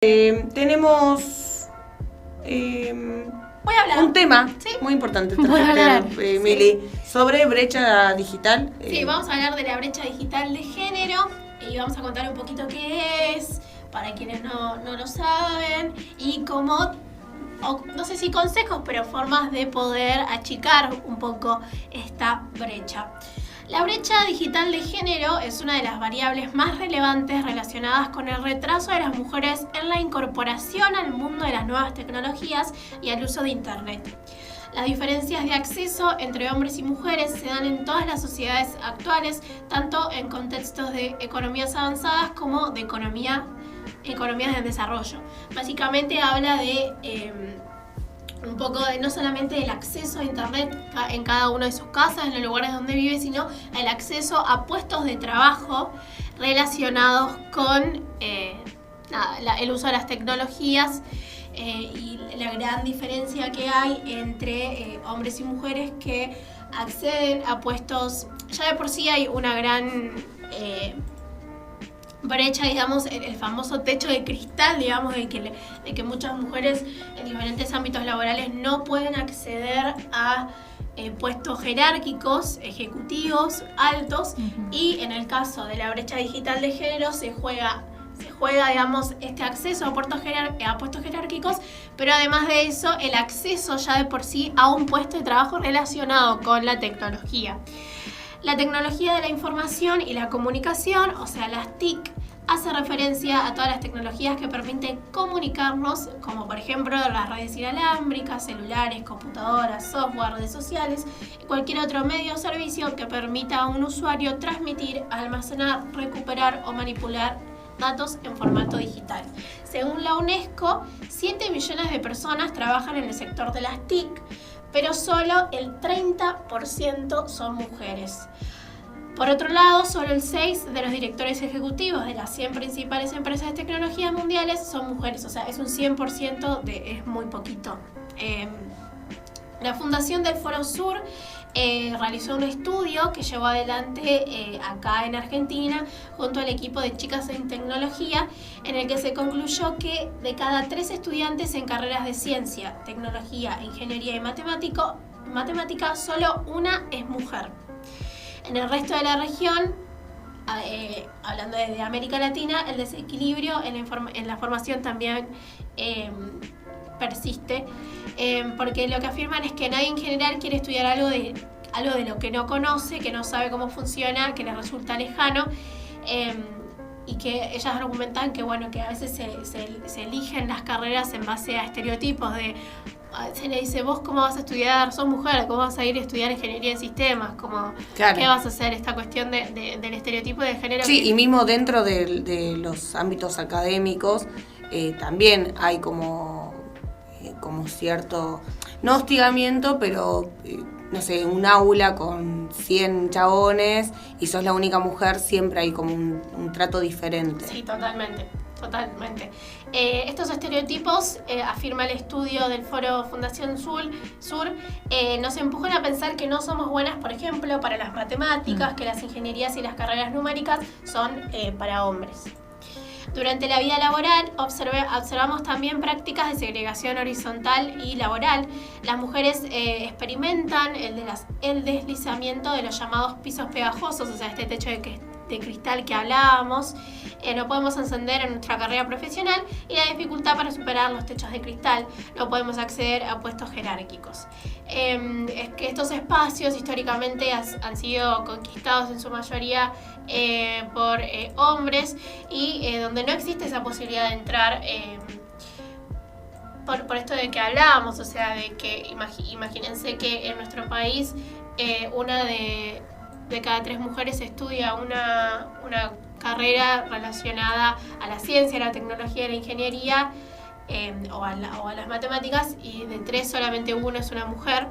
Tenemos Voy a hablar. un tema ¿Sí? muy importante, Voy a hablar. Mili, sobre brecha digital. Sí, vamos a hablar de la brecha digital de género y vamos a contar un poquito qué es, para quienes no lo saben, y cómo, no sé si consejos, pero formas de poder achicar un poco esta brecha. La brecha digital de género es una de las variables más relevantes relacionadas con el retraso de las mujeres en la incorporación al mundo de las nuevas tecnologías y al uso de Internet. Las diferencias de acceso entre hombres y mujeres se dan en todas las sociedades actuales, tanto en contextos de economías avanzadas como de economías en desarrollo. Básicamente habla de un poco de no solamente el acceso a Internet en cada uno de sus casas, en los lugares donde vive, sino el acceso a puestos de trabajo relacionados con el uso de las tecnologías y la gran diferencia que hay entre hombres y mujeres que acceden a puestos. Ya de por sí hay una gran brecha, digamos, el famoso techo de cristal, digamos, de que muchas mujeres en diferentes ámbitos laborales no pueden acceder a puestos jerárquicos, ejecutivos, altos, y en el caso de la brecha digital de género se juega, digamos, este acceso a puestos jerárquicos, pero además de eso, el acceso ya de por sí a un puesto de trabajo relacionado con la tecnología. La tecnología de la información y la comunicación, o sea, las TIC, hace referencia a todas las tecnologías que permiten comunicarnos, como por ejemplo las redes inalámbricas, celulares, computadoras, software, redes sociales y cualquier otro medio o servicio que permita a un usuario transmitir, almacenar, recuperar o manipular datos en formato digital. Según la UNESCO, 7 millones de personas trabajan en el sector de las TIC, pero solo el 30% son mujeres. Por otro lado, solo el 6 de los directores ejecutivos de las 100 principales empresas de tecnología mundiales son mujeres, o sea, es un 100%, es muy poquito. La Fundación del Foro Sur realizó un estudio que llevó adelante acá en Argentina junto al equipo de Chicas en Tecnología, en el que se concluyó que de cada 3 estudiantes en carreras de ciencia, tecnología, ingeniería y matemática, solo una es mujer. En el resto de la región, hablando de América Latina, el desequilibrio en la formación también persiste, porque lo que afirman es que nadie en general quiere estudiar algo de lo que no conoce, que no sabe cómo funciona, que les resulta lejano, y que ellas argumentan que, bueno, que a veces se eligen las carreras en base a estereotipos se le dice, vos cómo vas a estudiar, sos mujer, cómo vas a ir a estudiar ingeniería en sistemas, como, claro, ¿qué vas a hacer? Esta cuestión del estereotipo de género. Sí, y mismo dentro de los ámbitos académicos también hay como cierto, no hostigamiento, pero no sé, un aula con 100 chabones y sos la única mujer, siempre hay como un trato diferente. Sí, totalmente. Estos estereotipos, afirma el estudio del Foro Fundación Sur, nos empujan a pensar que no somos buenas, por ejemplo, para las matemáticas, que las ingenierías y las carreras numéricas son para hombres. Durante la vida laboral observamos también prácticas de segregación horizontal y laboral. Las mujeres experimentan el deslizamiento de los llamados pisos pegajosos, o sea, este techo de cristal que hablábamos. No podemos ascender en nuestra carrera profesional y la dificultad para superar los techos de cristal. No podemos acceder a puestos jerárquicos. Es que estos espacios históricamente han sido conquistados en su mayoría por hombres y donde no existe esa posibilidad de entrar por esto de que hablábamos, o sea, de que imagínense que en nuestro país una de cada 3 mujeres estudia una carrera relacionada a la ciencia, a la tecnología, a la ingeniería o a las matemáticas, y de 3 solamente una es una mujer.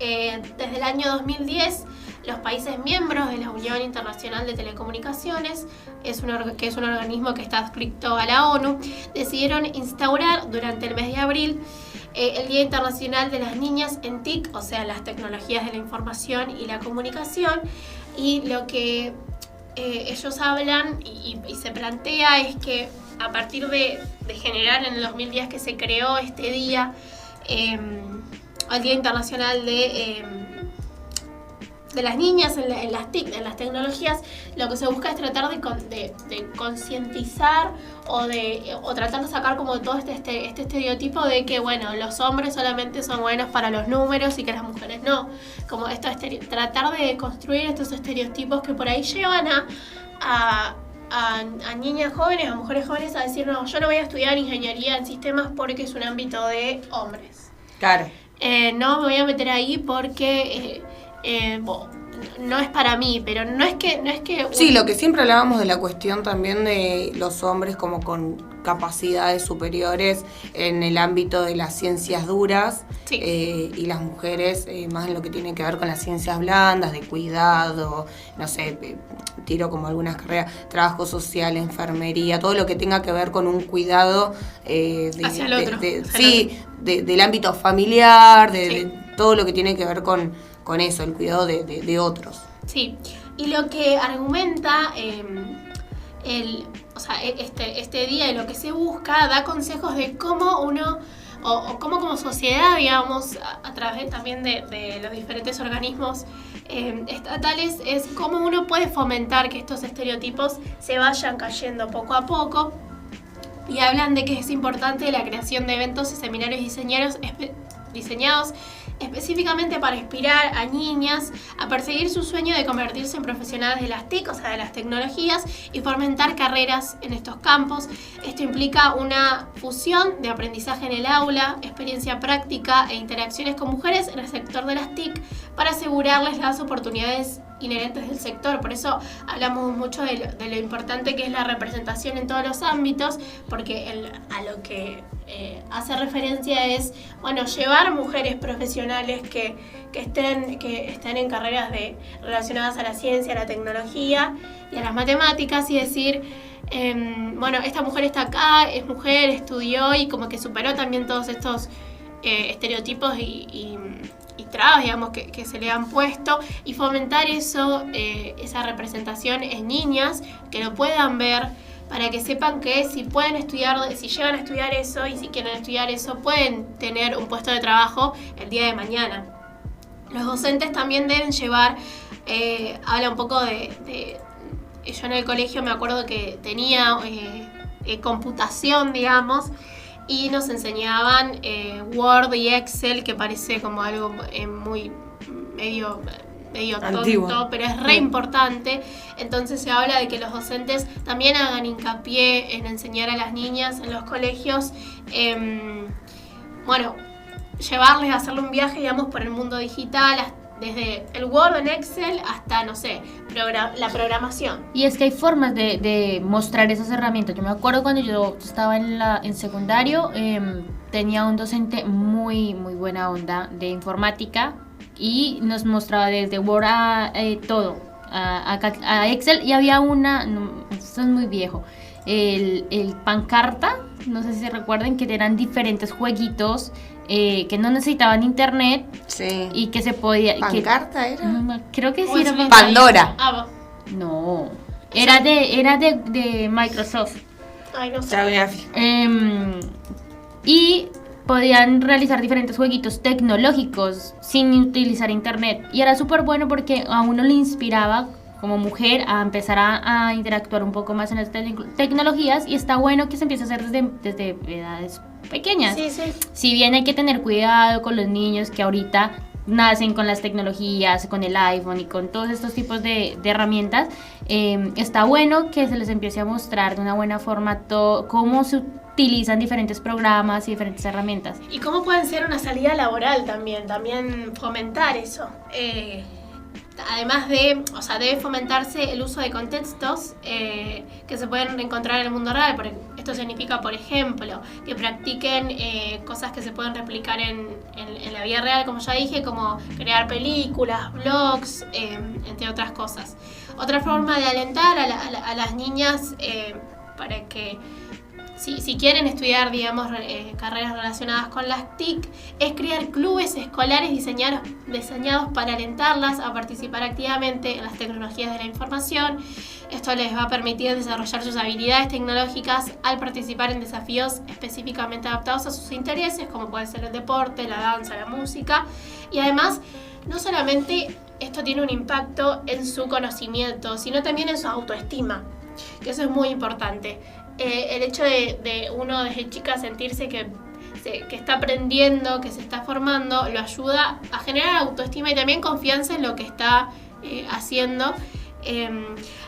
Desde el año 2010, los países miembros de la Unión Internacional de Telecomunicaciones, que es un organismo que está adscrito a la ONU, decidieron instaurar durante el mes de abril el Día Internacional de las Niñas en TIC, o sea, las tecnologías de la información y la comunicación, y lo que ellos hablan y se plantea es que a partir de generar en el 2010 que se creó este día, el Día Internacional de las niñas en las TIC, en las tecnologías, lo que se busca es tratar de concientizar o tratar de sacar como todo este estereotipo de que, bueno, los hombres solamente son buenos para los números y que las mujeres no. Como tratar de construir estos estereotipos que por ahí llevan a niñas jóvenes, a mujeres jóvenes a decir, no, yo no voy a estudiar ingeniería en sistemas porque es un ámbito de hombres. Claro. No me voy a meter ahí porque no es para mí, pero no es que Sí, lo que siempre hablábamos de la cuestión también de los hombres como con capacidades superiores en el ámbito de las ciencias duras, sí. Y las mujeres más en lo que tiene que ver con las ciencias blandas, de cuidado, no sé, tiro como algunas carreras, trabajo social, enfermería, todo lo que tenga que ver con un cuidado hacia el otro. Del ámbito familiar, Sí. de todo lo que tiene que ver con eso, el cuidado de otros. Sí, y lo que argumenta este día y lo que se busca, da consejos de cómo uno, o cómo como sociedad, digamos, a través también de los diferentes organismos estatales, es cómo uno puede fomentar que estos estereotipos se vayan cayendo poco a poco. Y hablan de que es importante la creación de eventos y seminarios diseñados específicamente para inspirar a niñas a perseguir su sueño de convertirse en profesionales de las TIC, o sea, de las tecnologías, y fomentar carreras en estos campos. Esto implica una fusión de aprendizaje en el aula, experiencia práctica e interacciones con mujeres en el sector de las TIC para asegurarles las oportunidades inherentes del sector. Por eso hablamos mucho de lo importante que es la representación en todos los ámbitos, porque a lo que hace referencia es, bueno, llevar mujeres profesionales que estén en carreras relacionadas a la ciencia, a la tecnología y a las matemáticas, y decir, bueno, esta mujer está acá, es mujer, estudió y como que superó también todos estos estereotipos y trabas, digamos, que se le han puesto, y fomentar eso, esa representación en niñas que lo puedan ver, para que sepan que si pueden estudiar, si llegan a estudiar eso y si quieren estudiar eso, pueden tener un puesto de trabajo el día de mañana. Los docentes también deben llevar, habla un poco de yo en el colegio me acuerdo que tenía computación, digamos, y nos enseñaban Word y Excel, que parece como algo muy medio antiguo, tonto, pero es re importante. Entonces se habla de que los docentes también hagan hincapié en enseñar a las niñas en los colegios, bueno, llevarles a hacerle un viaje, digamos, por el mundo digital, desde el Word en Excel hasta, no sé, la programación. Y es que hay formas de mostrar esas herramientas. Yo me acuerdo cuando yo estaba en secundario, tenía un docente muy buena onda de informática y nos mostraba desde Word a todo, a Excel, y había esto es muy viejo, el Pancarta, no sé si se recuerdan, que eran diferentes jueguitos que no necesitaban internet, sí, y que se podía... ¿Pancarta era? Creo que sí era Pandora. No, era de Microsoft. Ay, no sé. Y podían realizar diferentes jueguitos tecnológicos sin utilizar internet. Y era súper bueno porque a uno le inspiraba como mujer a empezar a interactuar un poco más en las tecnologías, y está bueno que se empiece a hacer desde edades pequeñas. Sí, sí. Si bien hay que tener cuidado con los niños que ahorita nacen con las tecnologías, con el iPhone y con todos estos tipos de herramientas, está bueno que se les empiece a mostrar de una buena forma cómo se utilizan diferentes programas y diferentes herramientas. Y cómo pueden ser una salida laboral también fomentar eso. Además debe fomentarse el uso de contextos que se pueden encontrar en el mundo real. Esto significa, por ejemplo, que practiquen cosas que se pueden replicar en la vida real, como ya dije, como crear películas, blogs, entre otras cosas. Otra forma de alentar a las niñas para que, si quieren estudiar, digamos, carreras relacionadas con las TIC, es crear clubes escolares diseñados para alentarlas a participar activamente en las tecnologías de la información, Esto les va a permitir desarrollar sus habilidades tecnológicas al participar en desafíos específicamente adaptados a sus intereses, como puede ser el deporte, la danza, la música. Y además, no solamente esto tiene un impacto en su conocimiento, sino también en su autoestima, que eso es muy importante. El hecho de uno desde chica sentirse que está aprendiendo, que se está formando, lo ayuda a generar autoestima y también confianza en lo que está haciendo.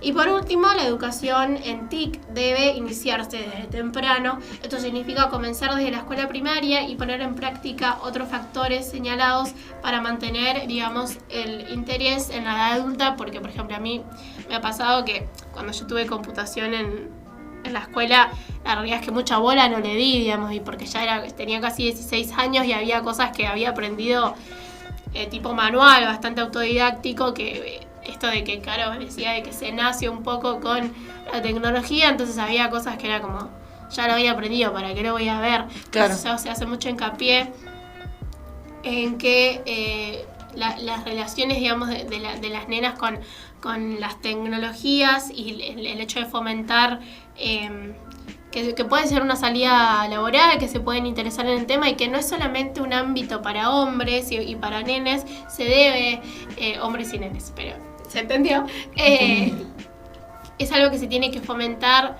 Y por último, la educación en TIC debe iniciarse desde temprano. Esto significa comenzar desde la escuela primaria y poner en práctica otros factores señalados para mantener, digamos, el interés en la edad adulta, porque, por ejemplo, a mí me ha pasado que cuando yo tuve computación en la escuela, la realidad es que mucha bola no le di, digamos, y porque ya tenía casi 16 años y había cosas que había aprendido tipo manual, bastante autodidáctico, que esto de que Caro decía de que se nace un poco con la tecnología, entonces había cosas que era como, ya lo había aprendido, ¿para qué lo voy a ver? Claro. Entonces, se hace mucho hincapié en que las relaciones, digamos, de las nenas con las tecnologías y el hecho de fomentar que puede ser una salida laboral, que se pueden interesar en el tema y que no es solamente un ámbito para hombres y para nenes, se debe, hombres y nenes, pero ¿se entendió? Es algo que se tiene que fomentar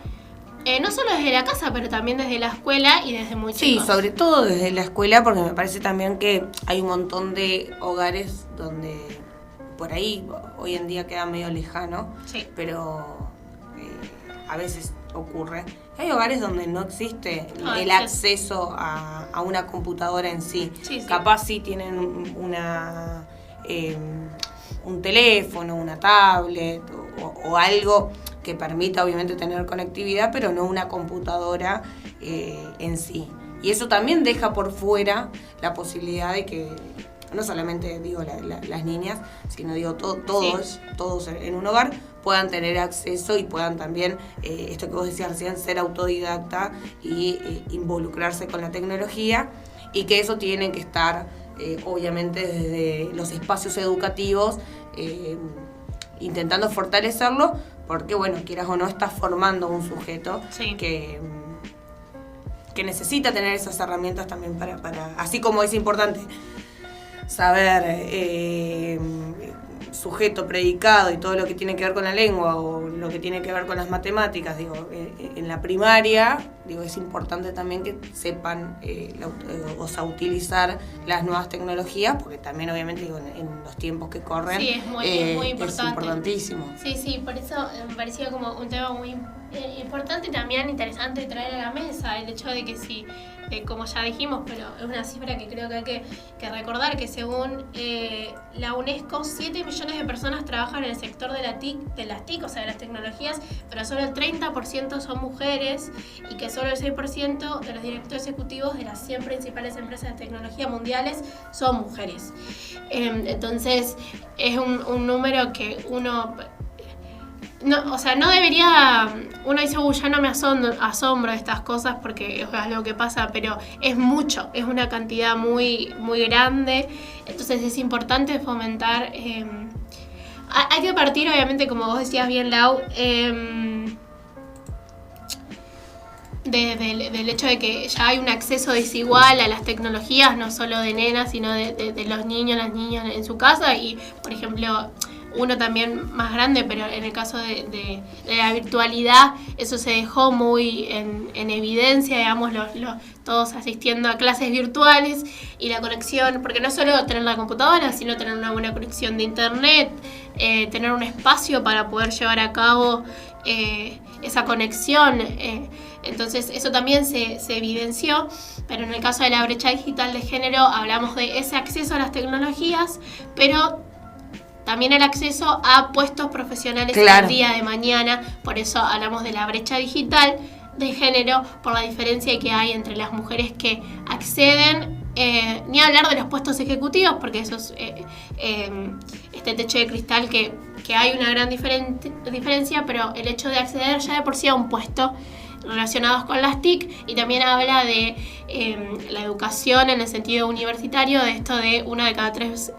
no solo desde la casa, pero también desde la escuela y desde muy chicos. Sí, sobre todo desde la escuela, porque me parece también que hay un montón de hogares donde por ahí hoy en día queda medio lejano, Sí. pero a veces ocurre. Hay hogares donde no existe el acceso. acceso a una computadora en sí. Sí, sí. Capaz sí tienen un teléfono, una tablet o algo que permita obviamente tener conectividad, pero no una computadora en sí. Y eso también deja por fuera la posibilidad de que, no solamente digo las niñas, sino digo todos en un hogar puedan tener acceso y puedan también, esto que vos decías recién, ser autodidacta y involucrarse con la tecnología, y que eso tiene que estar obviamente desde los espacios educativos, intentando fortalecerlo, porque bueno, quieras o no, estás formando un sujeto que necesita tener esas herramientas también para así como es importante saber sujeto, predicado y todo lo que tiene que ver con la lengua o lo que tiene que ver con las matemáticas, digo, en la primaria, digo, es importante también que sepan utilizar las nuevas tecnologías, porque también obviamente digo, en los tiempos que corren es muy importante. Es importantísimo. Sí, por eso me parecía como un tema muy importante y también interesante de traer a la mesa, el hecho de que sí, como ya dijimos, pero es una cifra que creo que hay que recordar, que según la UNESCO, 7 millones de personas trabajan en el sector de las TIC, o sea, de las tecnologías, pero solo el 30% son mujeres y que solo el 6% de los directores ejecutivos de las 100 principales empresas de tecnología mundiales son mujeres. Entonces, es un número que uno... No, o sea, no debería... Uno dice, ya no me asombro de estas cosas porque es algo que pasa, pero es mucho, es una cantidad muy, muy grande. Entonces es importante fomentar... hay que partir, obviamente, como vos decías bien, Lau, del hecho de que ya hay un acceso desigual a las tecnologías, no solo de nenas, sino de los niños, las niñas en su casa. Y, por ejemplo... uno también más grande, pero en el caso de la virtualidad, eso se dejó muy en evidencia, digamos, todos asistiendo a clases virtuales y la conexión, porque no solo tener la computadora, sino tener una buena conexión de internet, tener un espacio para poder llevar a cabo esa conexión. Entonces eso también se evidenció, pero en el caso de la brecha digital de género hablamos de ese acceso a las tecnologías, pero también el acceso a puestos profesionales el día de mañana. Por eso hablamos de la brecha digital de género, por la diferencia que hay entre las mujeres que acceden, ni hablar de los puestos ejecutivos, porque eso es este techo de cristal que hay una gran diferencia, pero el hecho de acceder ya de por sí a un puesto relacionados con las TIC, y también habla de la educación en el sentido universitario, de esto de 1 de cada 3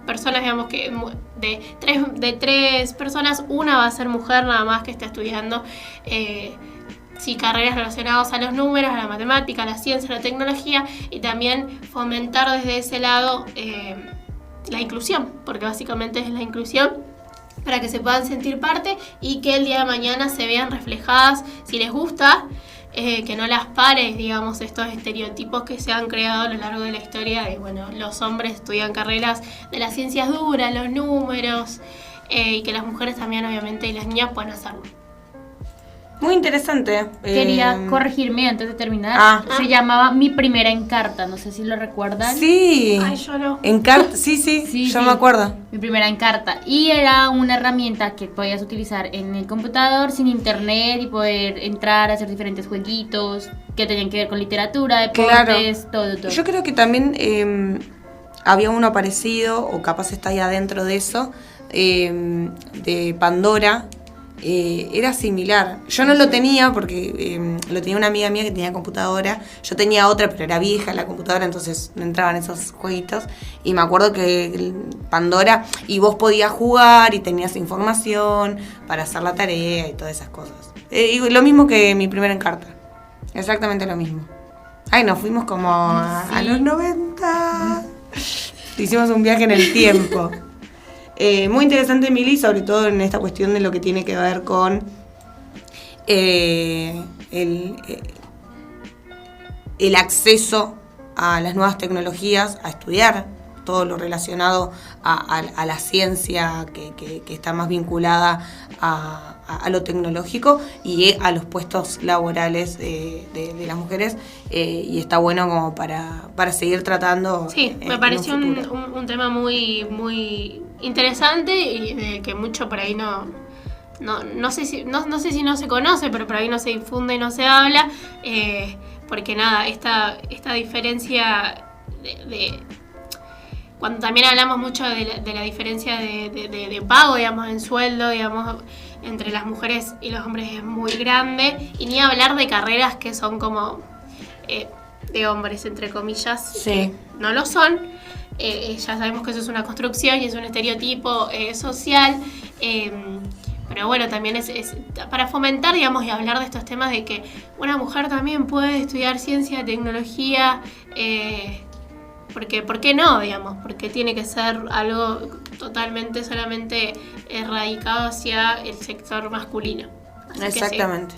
personas, digamos que de tres personas, una va a ser mujer nada más que está estudiando sí, carreras relacionadas a los números, a la matemática, a la ciencia, a la tecnología, y también fomentar desde ese lado la inclusión, porque básicamente es la inclusión para que se puedan sentir parte y que el día de mañana se vean reflejadas, si les gusta, que no las pare, digamos, estos estereotipos que se han creado a lo largo de la historia de, bueno, los hombres estudian carreras de las ciencias duras, los números, y que las mujeres también, obviamente, y las niñas puedan hacerlo. Muy interesante. Quería corregirme antes de terminar. Se llamaba Mi Primera Encarta, no sé si lo recuerdan. Sí. Ay, yo no. Encarta, sí, yo me acuerdo. Mi Primera Encarta. Y era una herramienta que podías utilizar en el computador sin internet y poder entrar a hacer diferentes jueguitos que tenían que ver con literatura, deportes, todo. Yo creo que también había uno parecido, o capaz está ahí adentro de eso, de Pandora. Era similar. Yo no lo tenía porque lo tenía una amiga mía que tenía computadora. Yo tenía otra, pero era vieja la computadora, entonces no entraban esos jueguitos. Y me acuerdo que Pandora, y vos podías jugar y tenías información para hacer la tarea y todas esas cosas. Y lo mismo que Mi Primera Encarta. Exactamente lo mismo. Ay, nos fuimos como a los 90. Hicimos un viaje en el tiempo. Muy interesante, Mili, sobre todo en esta cuestión de lo que tiene que ver con el acceso a las nuevas tecnologías, a estudiar todo lo relacionado a la ciencia que está más vinculada a lo tecnológico y a los puestos laborales de las mujeres, y está bueno como para seguir tratando. Sí, me pareció un tema muy, muy interesante y de que mucho por ahí no sé si no se conoce, pero por ahí no se difunde y no se habla, porque nada, esta diferencia de cuando también hablamos mucho de la diferencia de pago, digamos, en sueldo, digamos, entre las mujeres y los hombres es muy grande, y ni hablar de carreras que son como de hombres, entre comillas, sí, que no lo son. Ya sabemos que eso es una construcción y es un estereotipo social, pero bueno, también es para fomentar, digamos, y hablar de estos temas de que una mujer también puede estudiar ciencia, tecnología, porque ¿por qué no, digamos? Porque tiene que ser algo totalmente solamente erradicado hacia el sector masculino. Así exactamente.